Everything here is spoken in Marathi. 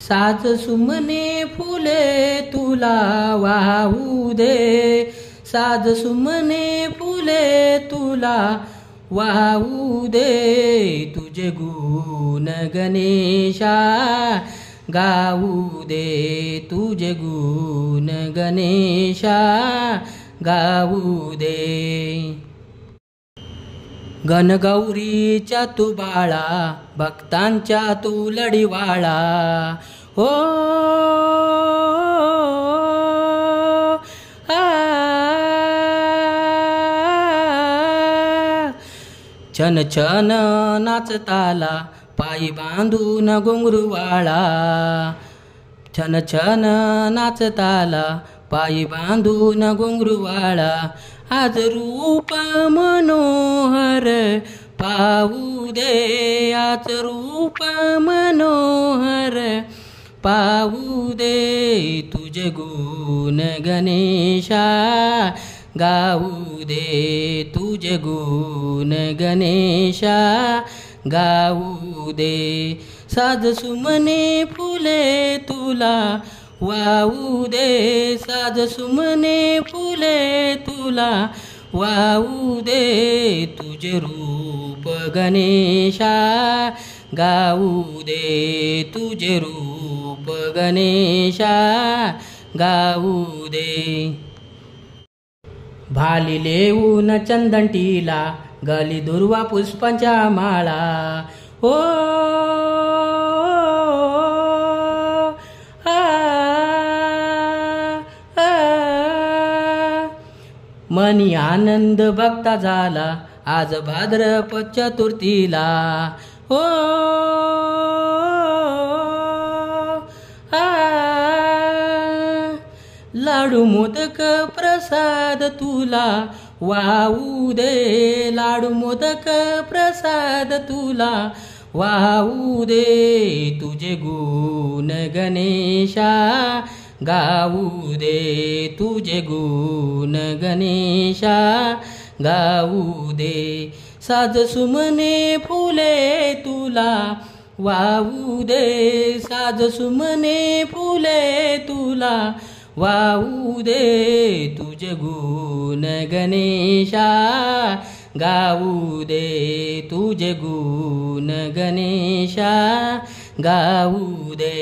साज सुमने फुले तुला वाहू दे, साज सुमने फुले तुला वाहू दे, तुझे गुण गणेशा गाऊ दे, तुझे गुण गणेशा गाऊ दे. गणगौरीच्या तू बाळा, भक्तांच्या तू लढीवाळा, हो छन छन नाचताला पायी बांधून घुंगरूवाळा, छन छन नाचताला पायी बांधून घुंगरूवाळा, आज रूप मनोहर पाहू दे, आज रूप मनोहर पाहू दे, तुझे गुण गणेशा गाऊ दे, तुझे गुण गणेशा गाऊ दे. साज सुमने फुले तुला वाहू दे, साज सुमने फुले तुला वाहू दे, तुझे रूप गणेशा गाऊ दे, तुझे रूप गणेशा गाऊ दे. भालिले ऊन चंदंटीला गली दुर्वा पुष्पांच्या माळा, हो मनी आनंद भक्ता झाला आज भाद्रपद चतुर्थीला, हो लाडू मोदक प्रसाद तुला वाहू दे, लाडू मोदक प्रसाद तुला वाहू दे, तुझे गुण गणेशा गाऊ दे, तुझे गुण गणेशा गाऊ दे. साज सुमने फुले तुला वाहू दे, साज सुमने फुले तुला वाहू दे, तुझे गुण गणेशा गाऊ दे, तुझे गुण गणेशा गाऊ दे.